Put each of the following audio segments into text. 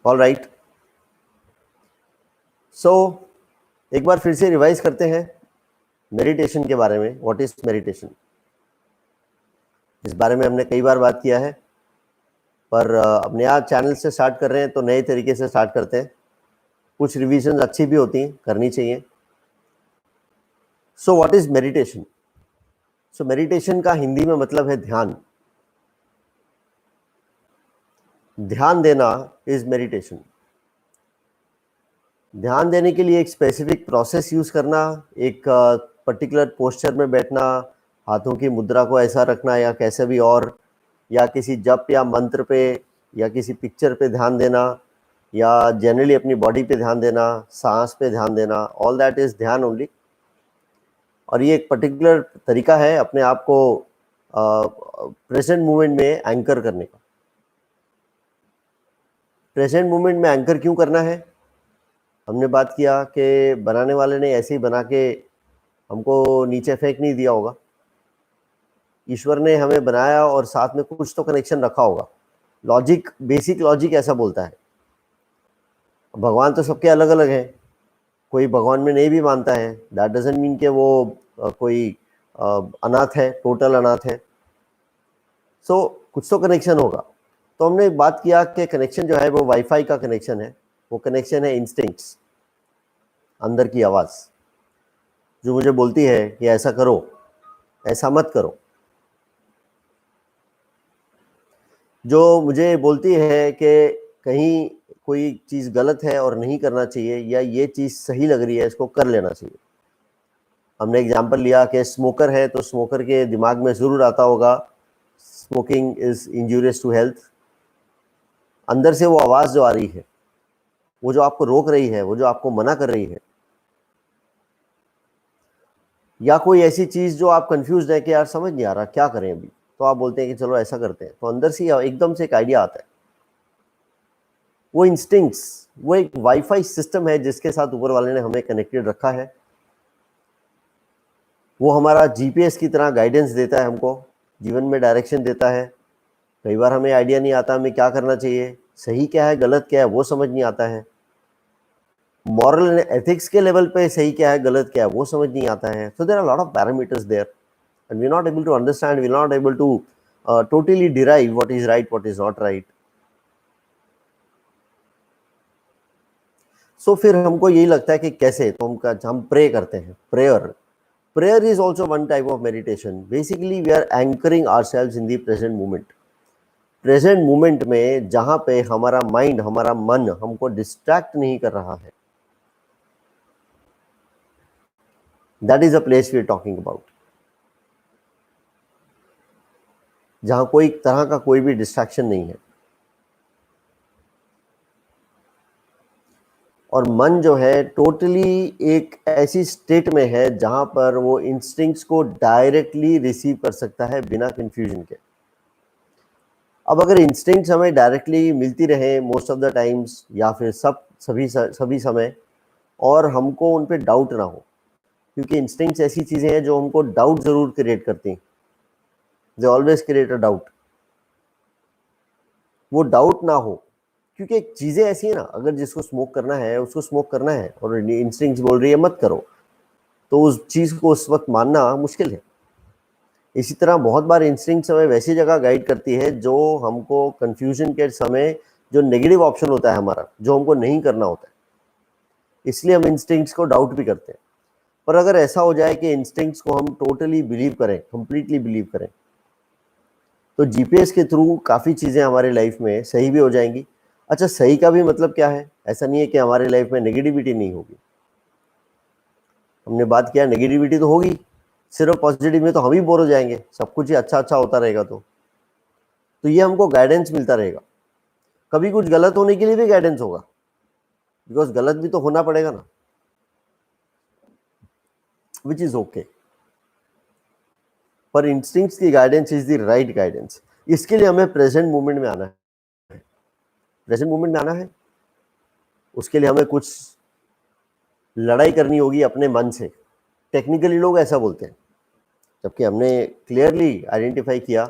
All right, सो एक बार फिर से रिवाइज करते हैं मेडिटेशन के बारे में। What is meditation? इस बारे में हमने कई बार बात किया है, पर अपने यहाँ चैनल से स्टार्ट कर रहे हैं तो नए तरीके से स्टार्ट करते हैं। कुछ रिविजन अच्छी भी होती हैं, करनी चाहिए। So what is meditation? So meditation का हिंदी में मतलब है ध्यान। ध्यान देना इज मेडिटेशन। ध्यान देने के लिए एक स्पेसिफिक प्रोसेस यूज करना, एक पर्टिकुलर पोस्चर में बैठना, हाथों की मुद्रा को ऐसा रखना या कैसे भी, और या किसी जप या मंत्र पे या किसी पिक्चर पे ध्यान देना, या जनरली अपनी बॉडी पे ध्यान देना, सांस पे ध्यान देना, ऑल दैट इज ध्यान ओनली। और ये एक पर्टिकुलर तरीका है अपने आप को प्रेजेंट मोमेंट में एंकर करने का। प्रेजेंट मोमेंट में एंकर क्यों करना है? हमने बात किया कि बनाने वाले ने ऐसे ही बना के हमको नीचे फेंक नहीं दिया होगा। ईश्वर ने हमें बनाया और साथ में कुछ तो कनेक्शन रखा होगा। लॉजिक, बेसिक लॉजिक ऐसा बोलता है। भगवान तो सबके अलग अलग हैं। कोई भगवान में नहीं भी मानता है, दैट डजंट मीन कि वो कोई अनाथ है, टोटल अनाथ है। सो कुछ तो कनेक्शन होगा। तो हमने बात किया कि कनेक्शन जो है वो वाईफाई का कनेक्शन है। वो कनेक्शन है इंस्टिंक्ट्स, अंदर की आवाज़ जो मुझे बोलती है कि ऐसा करो, ऐसा मत करो। जो मुझे बोलती है कि कहीं कोई चीज़ गलत है और नहीं करना चाहिए, या ये चीज़ सही लग रही है, इसको कर लेना चाहिए। हमने एग्जाम्पल लिया कि स्मोकर है तो स्मोकर के दिमाग में ज़रूर आता होगा smoking is injurious to health. अंदर से वो आवाज़ जो आ रही है, वो जो आपको रोक रही है, वो जो आपको मना कर रही है, या कोई ऐसी चीज़ जो आप कंफ्यूज है कि यार समझ नहीं आ रहा क्या करें अभी, तो आप बोलते हैं कि चलो ऐसा करते हैं, तो अंदर से एकदम से एक आइडिया आता है। वो इंस्टिंक्ट्स, वो एक वाईफाई सिस्टम है जिसके साथ ऊपर वाले ने हमें कनेक्टेड रखा है। वो हमारा जीपीएस की तरह गाइडेंस देता है, हमको जीवन में डायरेक्शन देता है। कई बार हमें आइडिया नहीं आता हमें क्या करना चाहिए, सही क्या है गलत क्या है वो समझ नहीं आता है। मॉरल एंड एथिक्स के लेवल पे सही क्या है गलत क्या है वो समझ नहीं आता है। So there are lot of parameters there and we not able to understand, we not able to totally derive what is right what is not right. So फिर हमको यही लगता है कि कैसे, तो हम प्रे करते हैं। Prayer is also one type of meditation. Basically we are anchoring ourselves in the present moment. Present moment में जहां पे हमारा माइंड, हमारा मन हमको डिस्ट्रैक्ट नहीं कर रहा है, that is a place we are talking about. जहां कोई तरह का कोई भी डिस्ट्रैक्शन नहीं है, और मन जो है टोटली एक ऐसी स्टेट में है जहां पर वो इंस्टिंक्ट्स को डायरेक्टली रिसीव कर सकता है बिना कंफ्यूजन के। अब अगर इंस्टिंक्ट्स हमें डायरेक्टली मिलती रहे मोस्ट ऑफ द टाइम्स, या फिर सभी समय, और हमको उन पे डाउट ना हो, क्योंकि इंस्टिंक्ट्स ऐसी चीज़ें हैं जो हमको डाउट ज़रूर क्रिएट करती हैं। They always create a doubt. वो डाउट ना हो, क्योंकि चीज़ें ऐसी है ना, अगर जिसको स्मोक करना है उसको स्मोक करना है और इंस्टिंक्ट्स बोल रही है मत करो, तो उस चीज़ को उस वक्त मानना मुश्किल है। इसी तरह बहुत बार इंस्टिंक्ट्स हमें वैसी जगह गाइड करती है जो हमको कंफ्यूजन के समय, जो नेगेटिव ऑप्शन होता है हमारा, जो हमको नहीं करना होता है, इसलिए हम इंस्टिंक्ट्स को डाउट भी करते हैं। पर अगर ऐसा हो जाए कि इंस्टिंक्ट्स को हम टोटली बिलीव करें, कंप्लीटली बिलीव करें, तो जीपीएस के थ्रू काफ़ी चीज़ें हमारे लाइफ में सही भी हो जाएंगी। अच्छा, सही का भी मतलब क्या है? ऐसा नहीं है कि हमारे लाइफ में नेगेटिविटी नहीं होगी। हमने बात किया नेगेटिविटी तो होगी, सिर्फ पॉजिटिव में तो हम ही बोर हो जाएंगे, सब कुछ ही अच्छा अच्छा होता रहेगा। तो ये हमको गाइडेंस मिलता रहेगा। कभी कुछ गलत होने के लिए भी गाइडेंस होगा, बिकॉज गलत भी तो होना पड़ेगा ना, विच इज ओके। पर इंस्टिंक्ट्स की guidance is the right guidance. इसके लिए हमें प्रेजेंट मोमेंट में आना है। प्रेजेंट मोमेंट में आना है, उसके लिए हमें कुछ लड़ाई करनी होगी अपने मन से। टेक्निकली लोग ऐसा बोलते हैं, जबकि हमने क्लियरली आइडेंटिफाई किया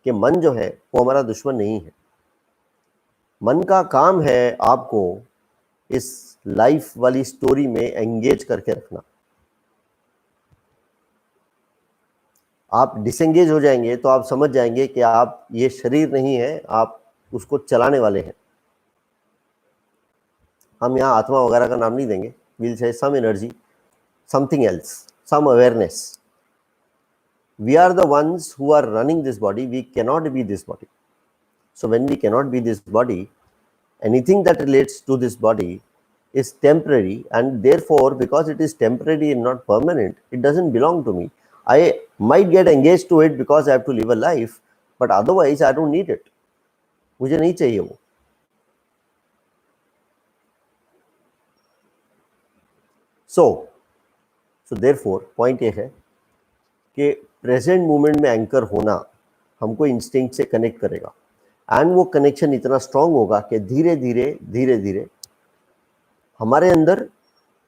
कि मन जो है वो हमारा दुश्मन नहीं है। मन का काम है आपको इस लाइफ वाली स्टोरी में एंगेज करके रखना। आप डिसएंगेज हो जाएंगे तो आप समझ जाएंगे कि आप ये शरीर नहीं है, आप उसको चलाने वाले हैं। हम यहाँ आत्मा वगैरह का नाम नहीं देंगे, will say some energy, something else, some awareness. We are the ones who are running this body. We cannot be this body. So when we cannot be this body, anything that relates to this body is temporary, and therefore because it is temporary and not permanent, it doesn't belong to me. I might get engaged to it because I have to live a life, but otherwise I don't need it. मुझे नहीं चाहिए वो। So therefore point ये है कि present moment में anchor होना हमको इंस्टिंक्ट से कनेक्ट करेगा, एंड वो कनेक्शन इतना स्ट्रांग होगा कि धीरे धीरे हमारे अंदर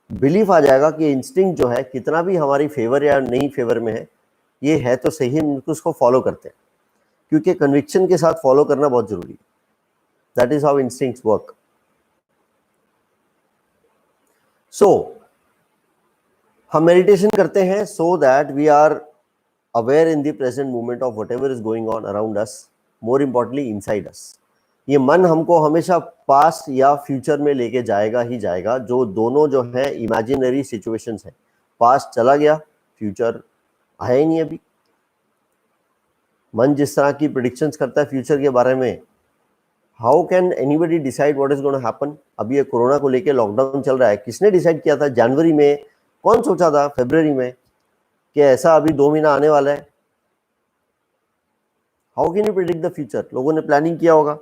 बिलीफ आ जाएगा कि इंस्टिंक्ट जो है कितना भी हमारी फेवर या नहीं फेवर में है, ये है तो सही, हम उसको फॉलो करते हैं, क्योंकि कन्विक्शन के साथ फॉलो करना बहुत जरूरी है। That is how instincts work. So हम मेडिटेशन करते हैं so that we are aware in the present moment of whatever is going on around us, more importantly inside us. ये मन हमको हमेशा पास्ट या फ्यूचर में लेके जाएगा ही जाएगा, जो दोनों जो है इमेजिनरी सिचुएशंस है। पास्ट चला गया, फ्यूचर आया ही नहीं अभी। मन जिस तरह की प्रेडिक्शंस करता है फ्यूचर के बारे में, how can anybody decide what is going to happen? अभी ये कोरोना को लेके लॉकडाउन चल रहा है, किसने डिसाइड किया था जनवरी में? कौन सोचा था फरवरी में कि ऐसा अभी 2 महीना आने वाला है? How can you predict the future? लोगों ने प्लानिंग किया होगा,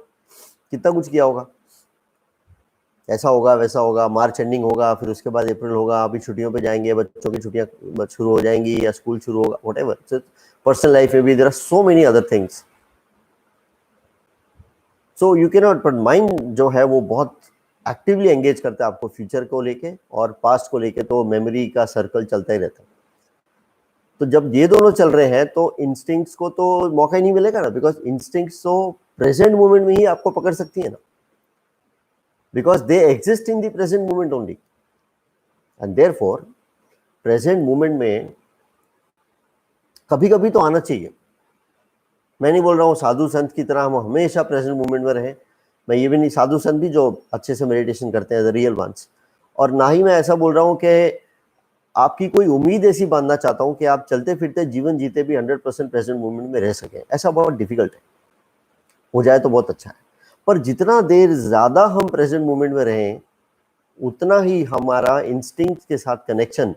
कितना कुछ किया होगा, ऐसा होगा वैसा होगा, मार्च एंडिंग होगा, फिर उसके बाद अप्रैल होगा, अभी छुट्टियों पे जाएंगे, बच्चों की छुट्टियां शुरू हो जाएंगी या स्कूल शुरू होगा, व्हाटएवर। पर्सनल लाइफ में भी there are so many other things. So you can not, but mind जो है वो बहुत एक्टिवली एंगेज करता है आपको फ्यूचर को लेके, और पास्ट को लेके तो मेमोरी का सर्कल चलता ही रहता है। तो जब ये दोनों चल रहे हैं तो इंस्टिंक्ट्स को तो मौका ही नहीं मिलेगा ना, बिकॉज इंस्टिंक्ट्स तो प्रेजेंट मोमेंट में ही आपको पकड़ सकती है ना, because they exist in the present moment only, and therefore present moment में कभी कभी तो आना चाहिए। मैं नहीं बोल रहा हूँ साधु संत की तरह हम हमेशा प्रेजेंट मोमेंट में रहें, मैं ये भी नहीं, साधु संत भी जो अच्छे से मेडिटेशन करते हैं द रियल वंस, और ना ही मैं ऐसा बोल रहा हूँ कि आपकी कोई उम्मीद ऐसी बांधना चाहता हूं कि आप चलते फिरते जीवन जीते भी 100% प्रेजेंट मोमेंट में रह सकें। ऐसा बहुत डिफिकल्ट है, हो जाए तो बहुत अच्छा है, पर जितना देर ज्यादा हम प्रेजेंट मोमेंट में रहें उतना ही हमारा इंस्टिंक्ट के साथ कनेक्शन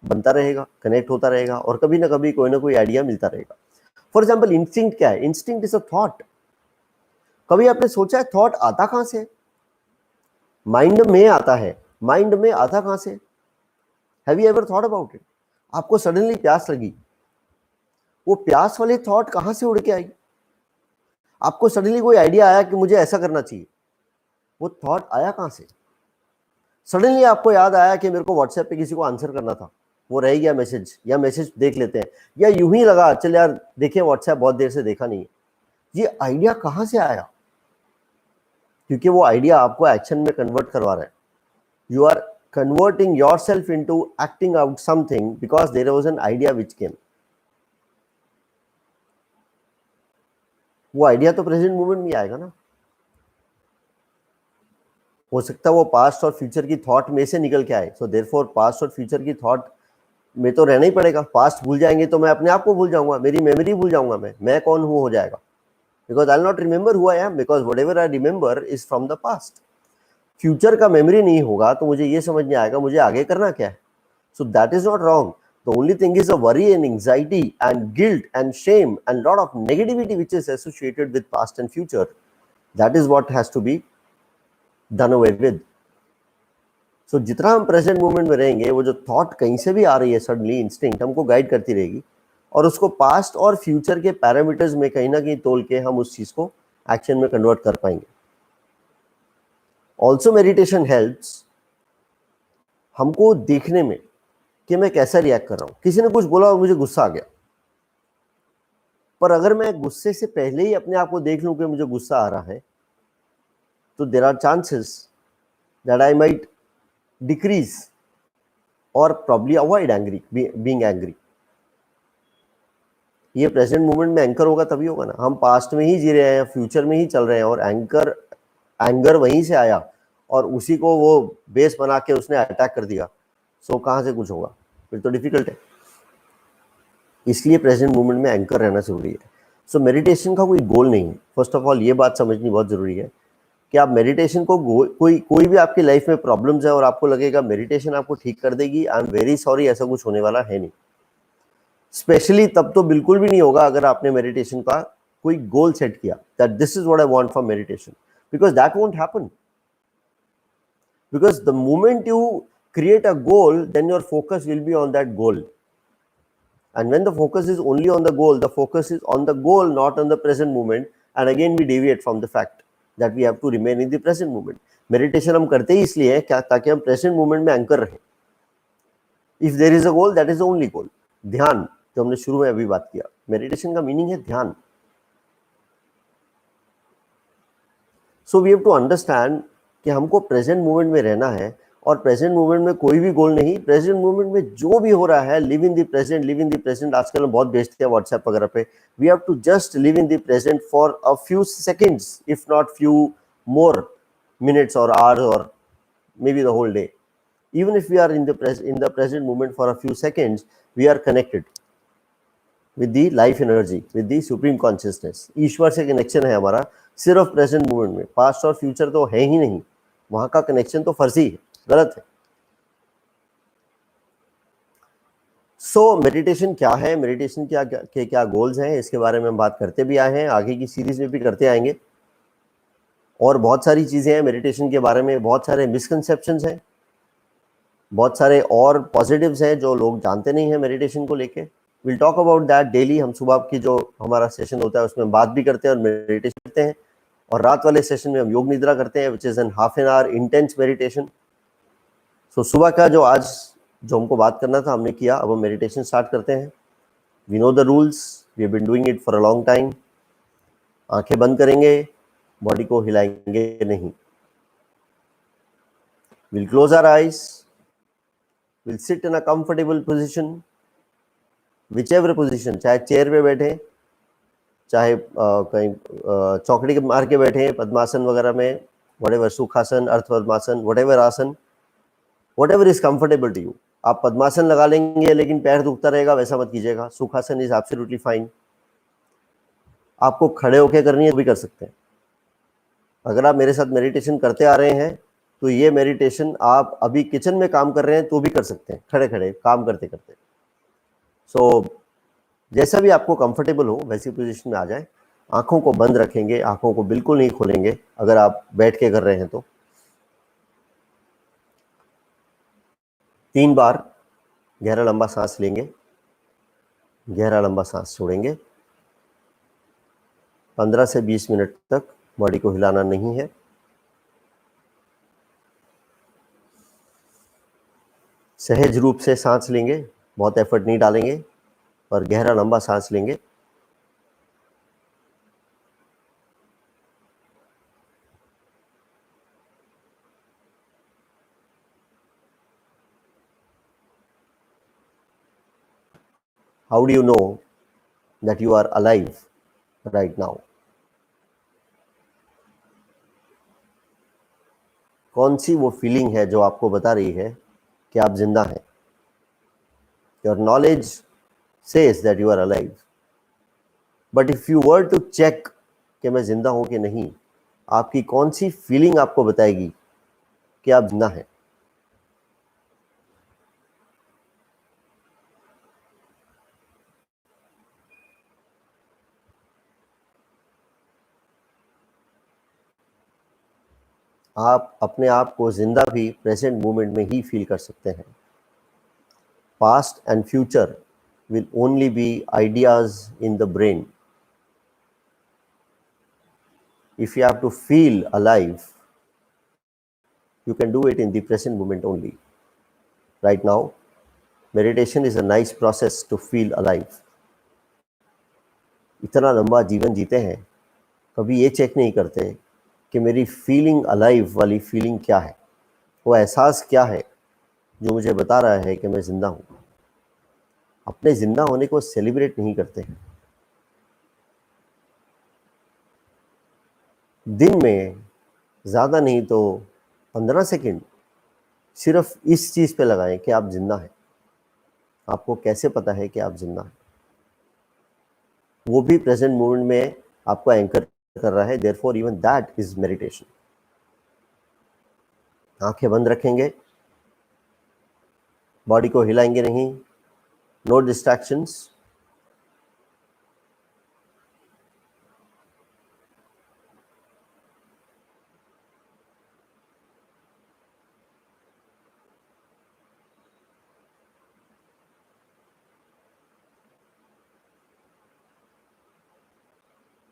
बनता रहेगा, कनेक्ट होता रहेगा, और कभी ना कभी कोई ना कोई आइडिया मिलता रहेगा। फॉर एग्जाम्पल इंस्टिंक्ट क्या है? Instinct is a thought. कभी आपने सोचा है थॉट आता कहां से? माइंड में आता है। माइंड में आता कहां से? Have you ever thought about it? आपको सडनली प्यास लगी, वो प्यास वाली थॉट कहां से उड़ के आई? आपको सडनली कोई आइडिया आया कि मुझे ऐसा करना चाहिए, वो थॉट आया कहां से? सडनली आपको याद आया कि मेरे को व्हाट्सएप पे किसी को आंसर करना था, वो रह गया मैसेज, या मैसेज देख लेते हैं, या यूं ही लगा चल यार देखें व्हाट्सएप, बहुत देर से देखा नहीं है। ये आइडिया कहां से आया? क्योंकि वो आइडिया आपको एक्शन में कन्वर्ट करवा रहा है। You are converting yourself into acting out something because there was an idea which came. वो आइडिया तो प्रेजेंट मोमेंट में आएगा ना। हो सकता है वो पास्ट और फ्यूचर की थॉट में से निकल के आए, सो देयरफॉर पास्ट और फ्यूचर की थॉट में तो रहना ही पड़ेगा। पास्ट भूल जाएंगे तो मैं अपने आप को भूल जाऊंगा, मेरी मेमोरी भूल जाऊंगा, मैं कौन हूं हो जाएगा, because I will not remember who I am, because whatever I remember is from the past. Future का मेमोरी नहीं होगा तो मुझे ये समझ नहीं आएगा मुझे आगे करना क्या है। So that is not wrong. The only thing is a worry and anxiety and guilt and shame and lot of negativity which is associated with past and future. That is what has to be done away with. So जितना हम present moment में रहेंगे, वो जो thought कहीं से भी आ रही है सडनली, इंस्टिंक्ट हमको गाइड करती रहेगी, और उसको पास्ट और फ्यूचर के पैरामीटर्स में कहीं ना कहीं तोल के हम उस चीज को एक्शन में कन्वर्ट कर पाएंगे। ऑल्सो मेडिटेशन हेल्प्स हमको देखने में कि मैं कैसा रिएक्ट कर रहा हूं। किसी ने कुछ बोला और मुझे गुस्सा आ गया, पर अगर मैं गुस्से से पहले ही अपने आप को देख लूं कि मुझे गुस्सा आ रहा है, तो there are chances that I might decrease or probably avoid being angry. ये प्रेजेंट मोमेंट में एंकर होगा तभी होगा ना. हम पास्ट में ही जी रहे हैं, फ्यूचर में ही चल रहे हैं, और एंगर वहीं से आया और उसी को वो बेस बना के उसने अटैक कर दिया. सो कहाँ से कुछ होगा? फिर तो डिफिकल्ट है. इसलिए प्रेजेंट मोमेंट में एंकर रहना जरूरी है. सो मेडिटेशन का कोई गोल नहीं है. फर्स्ट ऑफ ऑल ये बात समझनी बहुत जरूरी है कि आप मेडिटेशन को कोई भी आपकी लाइफ में प्रॉब्लम्स है और आपको लगेगा मेडिटेशन आपको ठीक कर देगी, आई एम वेरी सॉरी, ऐसा कुछ होने वाला है नहीं. स्पेशली तब तो बिल्कुल भी नहीं होगा अगर आपने मेडिटेशन का कोई गोल सेट किया, that this is what I want from meditation, because that won't happen. Because the moment you create a goal, then your focus will be on that goal. And when the focus is only on the goal, the focus is on the goal, not on the present moment. And again we deviate from the fact that we have to remain in the present moment. Meditation हम करते ही इसलिए है ताकि हम present moment में anchor रहें. If there is a goal, that is the only goal. ध्यान, जो हमने शुरू में अभी बात किया, मेडिटेशन का मीनिंग है ध्यान. So we have to understand कि हमको प्रेजेंट मोमेंट में रहना है, और प्रेजेंट मोमेंट में कोई भी गोल नहीं. प्रेजेंट मोमेंट में जो भी हो रहा है, live in the present, live in the present. आजकल हम बहुत भेजते हैं व्हाट्सएप वगैरह पे. We have to just live in the present for a few seconds, if not few more minutes और आवर्स और maybe the whole day. Even if we are in the present moment for a few seconds, we are connected with the life energy, with the supreme consciousness. ईश्वर से connection है हमारा सिर्फ present moment में. Past और future तो है ही नहीं, वहां का कनेक्शन तो फर्जी है, गलत है. सो मेडिटेशन क्या है, मेडिटेशन क्या गोल्स हैं, इसके बारे में हम बात करते भी आए हैं, आगे की सीरीज में भी करते आएंगे. और बहुत सारी चीजें हैं मेडिटेशन के बारे में, बहुत सारे मिसकंसेप्शंस हैं, बहुत सारे और पॉजिटिव्स हैं जो लोग जानते नहीं हैं मेडिटेशन को लेके. Will talk about that daily. हम सुबह की जो हमारा सेशन होता है उसमें बात भी करते हैं और मेडिटेशन करते हैं, और रात वाले सेशन में हम योग निद्रा करते हैं, which is an half an hour intense meditation. So सुबह का जो आज जो हमको बात करना था हमने किया, अब हम मेडिटेशन स्टार्ट करते हैं. We know the rules, we have been doing it for a long time. आंखें बंद करेंगे, बॉडी को हिलाएंगे नहीं. Will close our eyes, will sit in a comfortable position, whichever position, चाहे चेयर पे बैठे, चाहे कहीं चौकड़ी मार के बैठे, पद्मासन वगैरह में, व्हाटएवर, सुखासन, अर्थ padmasana, whatever asana, whatever is comfortable to you. आप पद्मासन लगा लेंगे लेकिन पैर दुखता रहेगा, वैसा मत कीजिएगा. सुखासन इज एब्सोल्युटली फाइन. आपको खड़े होकर करनी है तो भी कर सकते हैं. अगर आप मेरे साथ मेडिटेशन करते आ रहे हैं तो ये मेडिटेशन आप अभी किचन में काम कर रहे हैं तो भी कर सकते हैं, खड़े खड़े काम करते करते. सो जैसा भी आपको कंफर्टेबल हो वैसी पोजीशन में आ जाए. आंखों को बंद रखेंगे, आंखों को बिल्कुल नहीं खोलेंगे अगर आप बैठ के कर रहे हैं तो. 3 बार गहरा लंबा सांस लेंगे, गहरा लंबा सांस छोड़ेंगे. 15 से 20 मिनट तक बॉडी को हिलाना नहीं है. सहज रूप से सांस लेंगे, बहुत एफर्ट नहीं डालेंगे, और गहरा लंबा सांस लेंगे. How do you know that you are alive right now? कौन सी वो फीलिंग है जो आपको बता रही है कि आप जिंदा हैं? Your knowledge says that you are alive. But if you were to check कि मैं जिंदा हूं कि नहीं, आपकी कौन सी फीलिंग आपको बताएगी कि आप जिंदा हैं? आप अपने आप को जिंदा भी प्रेजेंट मोमेंट में ही फील कर सकते हैं. Past and future will only be ideas in the brain. If you have to feel alive, you can do it in the present moment only. Right now, meditation is a nice process to feel alive. इतना लंबा जीवन जीते हैं, कभी ये check नहीं करते कि मेरी फीलिंग अलाइव वाली फीलिंग क्या है, वो एहसास क्या है जो मुझे बता रहा है कि मैं ज़िंदा हूँ। अपने ज़िंदा होने को सेलिब्रेट नहीं करते हैं। दिन में ज़्यादा नहीं तो 15 सेकंड सिर्फ इस चीज़ पे लगाएं कि आप जिंदा हैं। आपको कैसे पता है कि आप जिंदा हैं? वो भी प्रेजेंट मोमेंट में आपको एंकर कर रहा है। Therefore even that is meditation. आंखें बंद रखेंगे, बॉडी को हिलाएंगे नहीं, नो डिस्ट्रैक्शंस।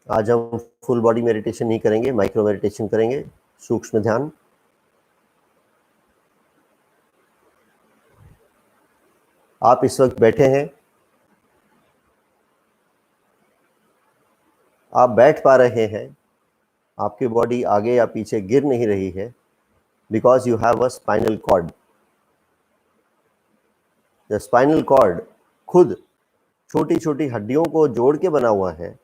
आज हम फुल बॉडी मेडिटेशन नहीं करेंगे, माइक्रो मेडिटेशन करेंगे, सूक्ष्म ध्यान। आप इस वक्त बैठे हैं, आप बैठ पा रहे हैं, आपकी बॉडी आगे या पीछे गिर नहीं रही है, because you have a spinal cord. The spinal cord खुद छोटी छोटी हड्डियों को जोड़ के बना हुआ है।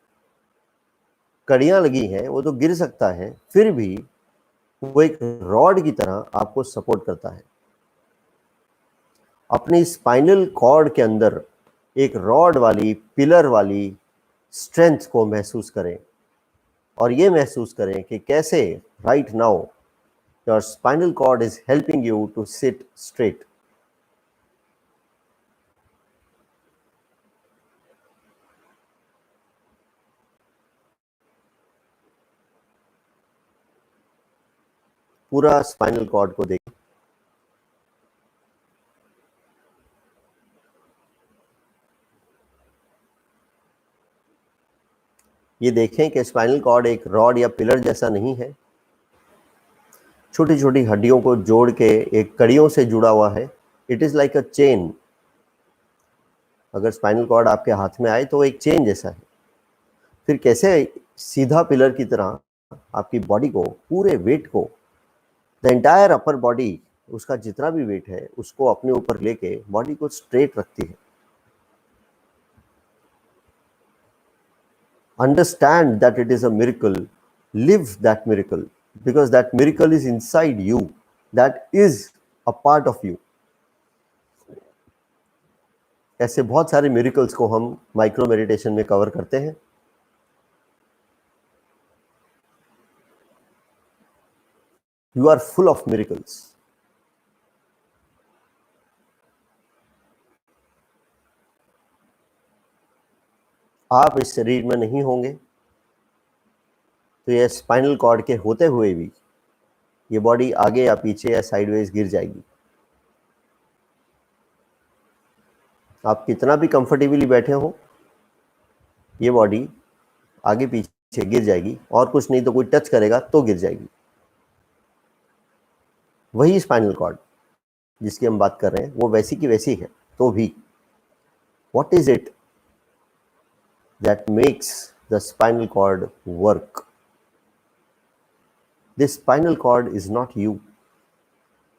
कड़ियां लगी हैं, वो तो गिर सकता है, फिर भी वो एक रॉड की तरह आपको सपोर्ट करता है। अपनी स्पाइनल कॉर्ड के अंदर एक रॉड वाली, पिलर वाली स्ट्रेंथ को महसूस करें और ये महसूस करें कि कैसे right now your spinal cord is helping you to sit straight. पूरा स्पाइनल कॉर्ड को देखें। ये देखें कि स्पाइनल कॉर्ड एक रॉड या पिलर जैसा नहीं है, छोटी छोटी हड्डियों को जोड़ के एक कड़ियों से जुड़ा हुआ है। It is like a chain. अगर स्पाइनल कॉर्ड आपके हाथ में आए तो वो एक चेन जैसा है। फिर कैसे सीधा पिलर की तरह आपकी बॉडी को, पूरे वेट को, द एंटायर अपर बॉडी, उसका जितना भी वेट है उसको अपने ऊपर लेके बॉडी को स्ट्रेट रखती है। Understand that it is a miracle, live that miracle, because that miracle is inside you, that is a part of you. ऐसे बहुत सारे मिरेकल्स को हम माइक्रो मेडिटेशन में कवर करते हैं। You are full of miracles. आप इस शरीर में नहीं होंगे तो ये स्पाइनल कॉर्ड के होते हुए भी ये बॉडी आगे या पीछे या साइडवेज गिर जाएगी। आप कितना भी कंफर्टेबली बैठे हो, ये बॉडी आगे पीछे गिर जाएगी, और कुछ नहीं तो कोई टच करेगा तो गिर जाएगी। वही स्पाइनल कॉर्ड जिसकी हम बात कर रहे हैं वो वैसी की वैसी है। तो भी what is it that makes the spinal cord work? This spinal cord is not you.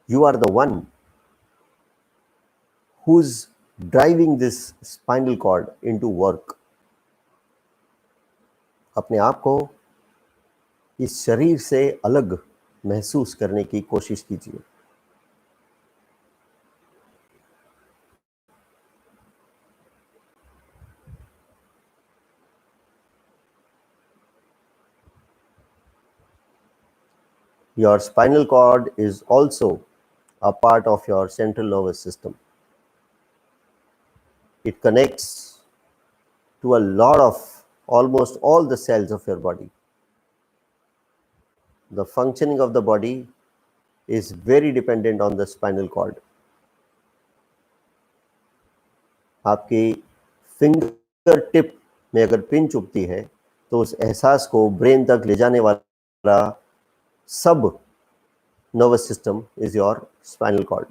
You are the one who's driving this spinal cord into work. अपने आप को इस शरीर से अलग महसूस करने की कोशिश कीजिए। Your spinal cord is also a part of your central nervous system. It connects to a lot of, almost all the cells of your body. The functioning of the body is very dependent on the spinal cord. आपकी finger tip में अगर pin चुभती है तो उस एहसास को brain तक ले जाने वाला सब nervous system is your spinal cord.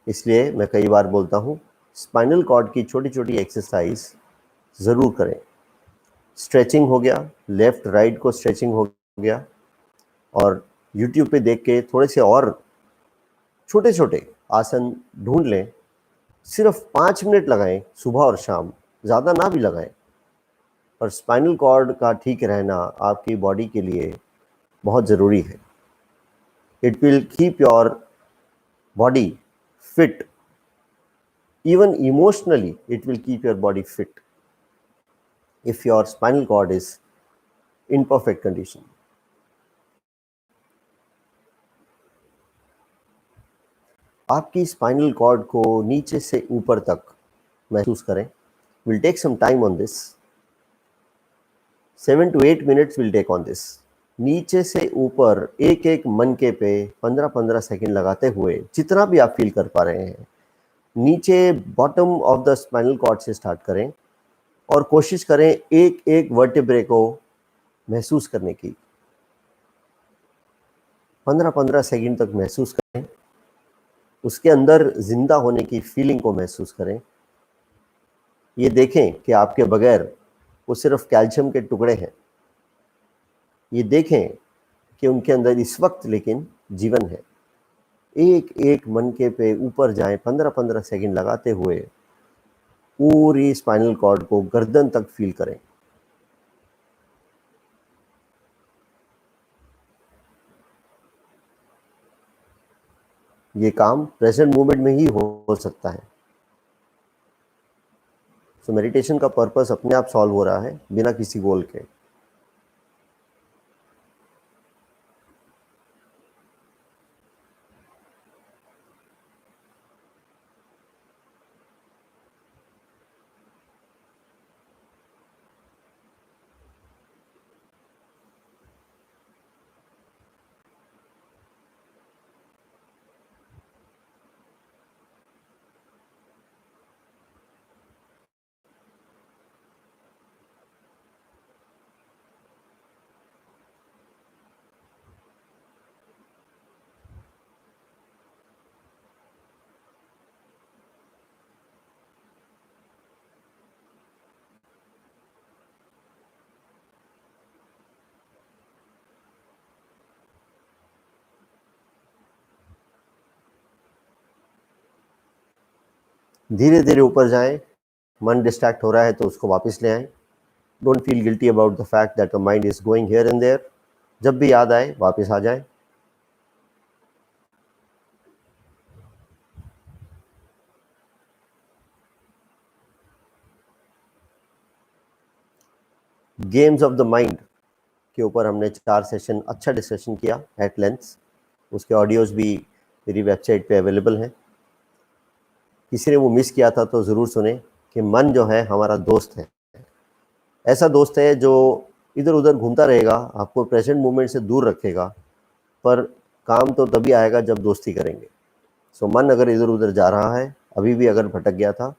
इसलिए मैं कई बार बोलता हूँ, स्पाइनल कॉर्ड की छोटी छोटी एक्सरसाइज ज़रूर करें। स्ट्रेचिंग हो गया, लेफ़्ट राइट को स्ट्रेचिंग हो गया, और यूट्यूब पे देख के थोड़े से और छोटे-छोटे आसन ढूँढ लें। सिर्फ 5 मिनट लगाएं सुबह और शाम, ज़्यादा ना भी लगाएं। और स्पाइनल कॉर्ड का ठीक रहना आपकी बॉडी के लिए बहुत ज़रूरी है। It will keep your body fit, even emotionally it will keep your body fit if your spinal cord is in perfect condition. आपकी स्पाइनल कॉर्ड को नीचे से ऊपर तक महसूस करें। We'll take some time on this. 7 to 8 minutes will take on this. नीचे से ऊपर एक एक मनके पे 15-15 सेकेंड लगाते हुए जितना भी आप फील कर पा रहे हैं, नीचे bottom of the spinal cord से स्टार्ट करें और कोशिश करें एक एक वर्टेब्रे को महसूस करने की। 15-15 सेकेंड तक महसूस करें, उसके अंदर जिंदा होने की फीलिंग को महसूस करें। ये देखें कि आपके बगैर वो सिर्फ कैल्शियम के टुकड़े हैं। ये देखें कि उनके अंदर इस वक्त लेकिन जीवन है। एक एक मनके पे ऊपर जाएं, 15-15 सेकेंड लगाते हुए पूरी स्पाइनल कॉर्ड को गर्दन तक फील करें। ये काम प्रेजेंट मोमेंट में ही हो सकता है। सो मेडिटेशन का पर्पस अपने आप सॉल्व हो रहा है बिना किसी गोल के। धीरे धीरे ऊपर जाएं। मन डिस्ट्रैक्ट हो रहा है तो उसको वापस ले आएं। Don't feel guilty about the fact that the mind is going here and there. जब भी याद आए वापस आ जाएं। गेम्स ऑफ द माइंड के ऊपर हमने 4 सेशन अच्छा डिस्कशन किया एट लेंथ। उसके ऑडियोज भी मेरी वेबसाइट पे अवेलेबल हैं। किसी ने वो मिस किया था तो ज़रूर सुने कि मन जो है हमारा दोस्त है। ऐसा दोस्त है जो इधर उधर घूमता रहेगा, आपको प्रेजेंट मोमेंट से दूर रखेगा, पर काम तो तभी आएगा जब दोस्ती करेंगे। सो मन अगर इधर उधर जा रहा है, अभी भी अगर भटक गया था,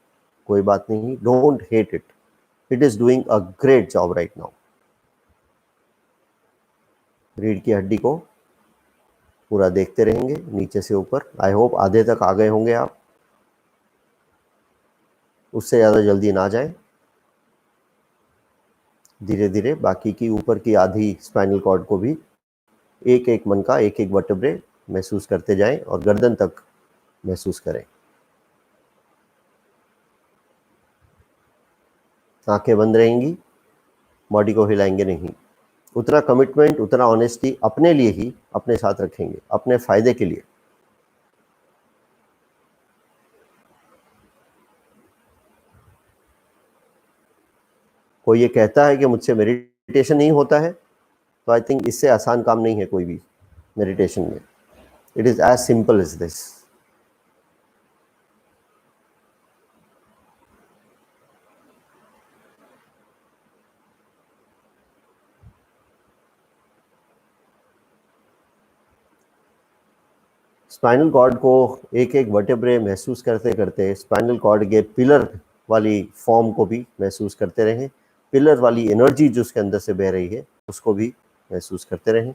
कोई बात नहीं, don't hate it, it is doing a great job right now. रीढ़ की हड्डी को पूरा देखते रहेंगे नीचे से ऊपर। आई होप आधे तक आ गए होंगे आप, उससे ज़्यादा जल्दी ना जाएं। धीरे धीरे बाकी की ऊपर की आधी स्पाइनल कॉर्ड को भी एक एक मन का एक एक वर्टेब्रे महसूस करते जाएं और गर्दन तक महसूस करें। आंखें बंद रहेंगी, बॉडी को हिलाएंगे नहीं। उतना कमिटमेंट, उतना ऑनेस्टी अपने लिए ही अपने साथ रखेंगे, अपने फायदे के लिए। कोई ये कहता है कि मुझसे मेडिटेशन नहीं होता है, तो आई थिंक इससे आसान काम नहीं है कोई भी मेडिटेशन में। It is as simple as this. Spinal cord को एक एक वर्टेब्रे महसूस करते करते स्पाइनल कॉर्ड के पिलर वाली फॉर्म को भी महसूस करते रहें। पिलर वाली एनर्जी जो उसके अंदर से बह रही है उसको भी महसूस करते रहें।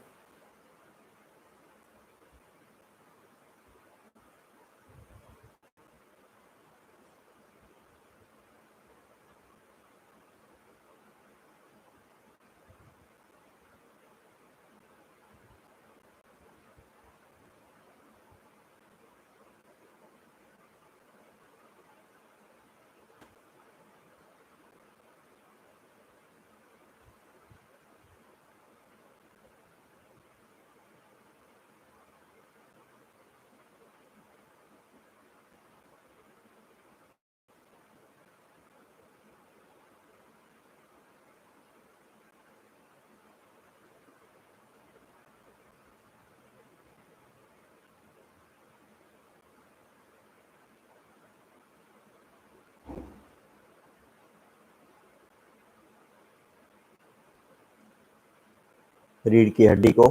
रीढ़ की हड्डी को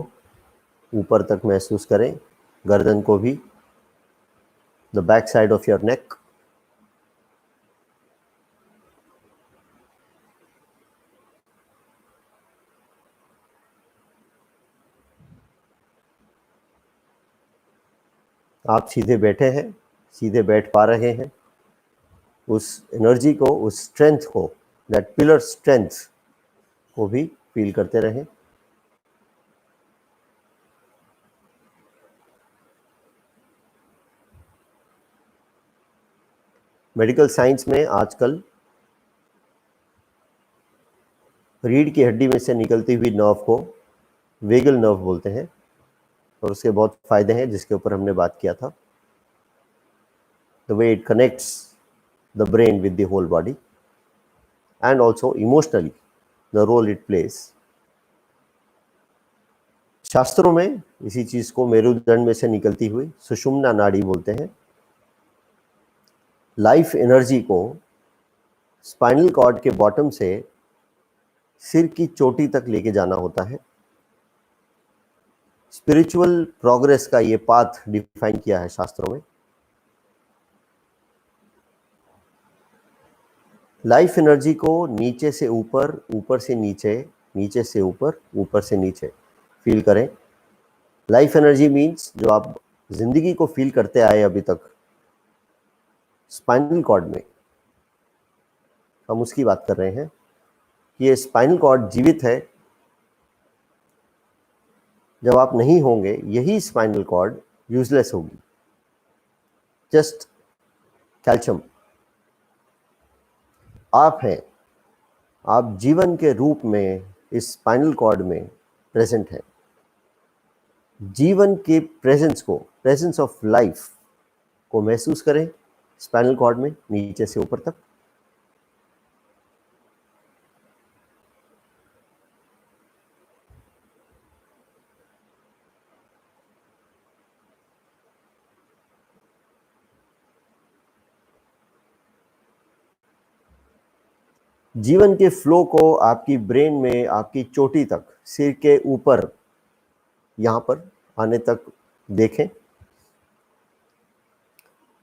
ऊपर तक महसूस करें, गर्दन को भी, the back side of your neck. आप सीधे बैठे हैं, सीधे बैठ पा रहे हैं, उस एनर्जी को, उस स्ट्रेंथ को, दैट पिलर स्ट्रेंथ को भी फील करते रहें। मेडिकल साइंस में आजकल रीढ़ की हड्डी में से निकलती हुई नर्व को वेगल नर्व बोलते हैं और उसके बहुत फायदे हैं जिसके ऊपर हमने बात किया था। The way it connects the brain with the whole body and also emotionally the role it plays. शास्त्रों में इसी चीज को मेरुदंड में से निकलती हुई सुषुम्ना नाड़ी बोलते हैं। लाइफ एनर्जी को स्पाइनल कॉर्ड के बॉटम से सिर की चोटी तक लेके जाना होता है। स्पिरिचुअल प्रोग्रेस का ये पाथ डिफाइन किया है शास्त्रों में। लाइफ एनर्जी को नीचे से ऊपर, ऊपर से नीचे, नीचे से ऊपर, ऊपर से नीचे फील करें। लाइफ एनर्जी मीन्स जो आप जिंदगी को फील करते आए अभी तक स्पाइनल कॉर्ड में, हम उसकी बात कर रहे हैं कि ये स्पाइनल कॉर्ड जीवित है। जब आप नहीं होंगे यही स्पाइनल कॉर्ड यूजलेस होगी, जस्ट कैल्शियम। आप हैं, आप जीवन के रूप में इस स्पाइनल कॉर्ड में प्रेजेंट हैं। जीवन के प्रेजेंस को, प्रेजेंस ऑफ लाइफ को महसूस करें स्पाइनल कॉर्ड में नीचे से ऊपर तक। जीवन के फ्लो को आपकी ब्रेन में, आपकी चोटी तक, सिर के ऊपर यहां पर आने तक देखें।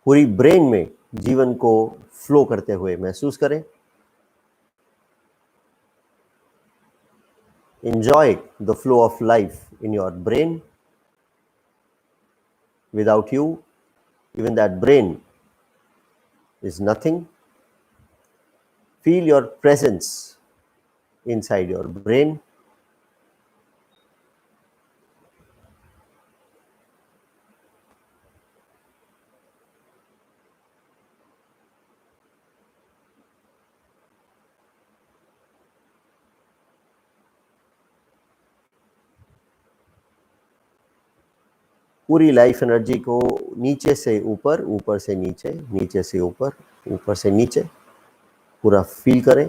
पूरी ब्रेन में जीवन को फ्लो करते हुए महसूस करें। Enjoy the flow of life in your brain. Without you, even that brain is nothing. Feel your presence inside your brain. पूरी लाइफ एनर्जी को नीचे से ऊपर, ऊपर से नीचे, नीचे से ऊपर, ऊपर से नीचे पूरा फील करें।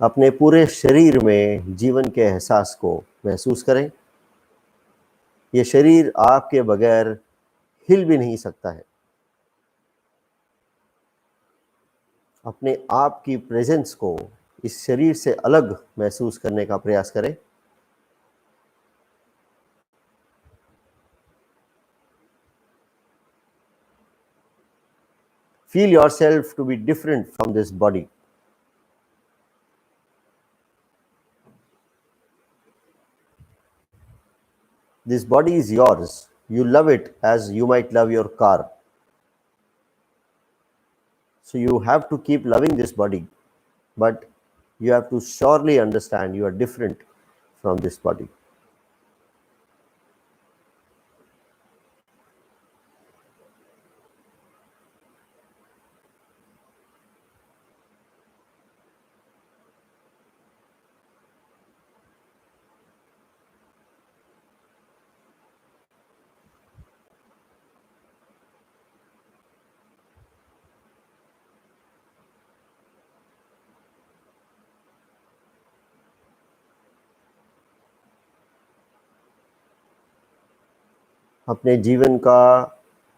अपने पूरे शरीर में जीवन के एहसास को महसूस करें। ये शरीर आपके बगैर हिल भी नहीं सकता है। अपने आप की प्रेजेंस को इस शरीर से अलग महसूस करने का प्रयास करें। Feel yourself to be different from this body. This body is yours. You love it as you might love your car. So you have to keep loving this body, but you have to surely understand you are different from this body. अपने जीवन का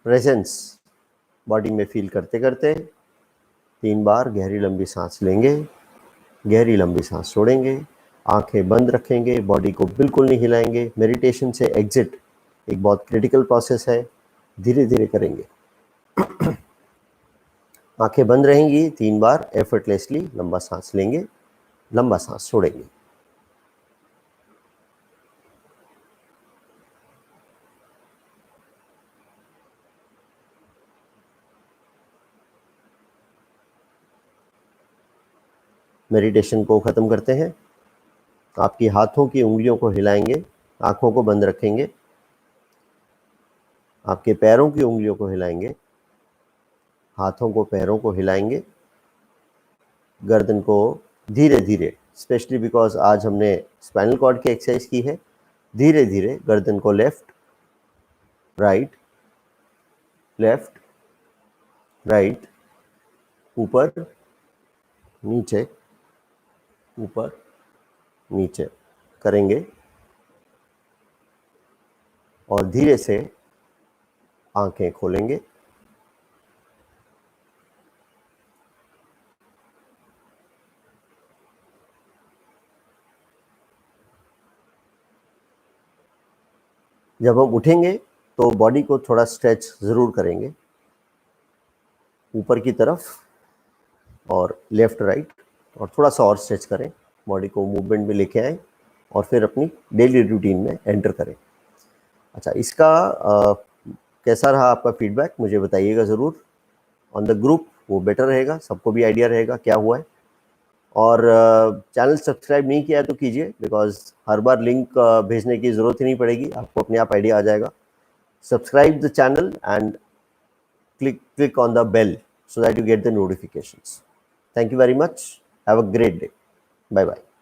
presence body में feel करते करते 3 बार गहरी लंबी सांस लेंगे, गहरी लंबी सांस छोड़ेंगे, आंखें बंद रखेंगे, बॉडी को बिल्कुल नहीं हिलाएंगे। मेडिटेशन से एग्जिट एक बहुत क्रिटिकल प्रोसेस है, धीरे धीरे करेंगे। आंखें बंद रहेंगी, 3 बार एफर्टलेसली लंबा सांस लेंगे, लंबा सांस छोड़ेंगे। मेडिटेशन को ख़त्म करते हैं। आपकी हाथों की उंगलियों को हिलाएंगे, आंखों को बंद रखेंगे, आपके पैरों की उंगलियों को हिलाएंगे, हाथों को पैरों को हिलाएंगे, गर्दन को धीरे धीरे, स्पेशली बिकॉज आज हमने स्पाइनल कॉर्ड की एक्सरसाइज की है, धीरे धीरे गर्दन को लेफ्ट राइट लेफ्ट राइट, ऊपर नीचे ऊपर नीचे करेंगे और धीरे से आंखें खोलेंगे। जब हम उठेंगे तो बॉडी को थोड़ा स्ट्रेच ज़रूर करेंगे, ऊपर की तरफ और लेफ़्ट राइट, और थोड़ा सा और स्ट्रेच करें, बॉडी को मूवमेंट में लेके आएँ और फिर अपनी डेली रूटीन में एंटर करें। अच्छा, इसका कैसा रहा आपका फीडबैक मुझे बताइएगा ज़रूर ऑन द ग्रुप, वो बेटर रहेगा, सबको भी आइडिया रहेगा क्या हुआ है। और चैनल सब्सक्राइब नहीं किया है तो कीजिए, बिकॉज हर बार लिंक भेजने की ज़रूरत ही नहीं पड़ेगी, आपको अपने आप आइडिया आ जाएगा। Subscribe the channel and click on the bell so that you get the notifications. Thank you very much. Have a great day. Bye bye.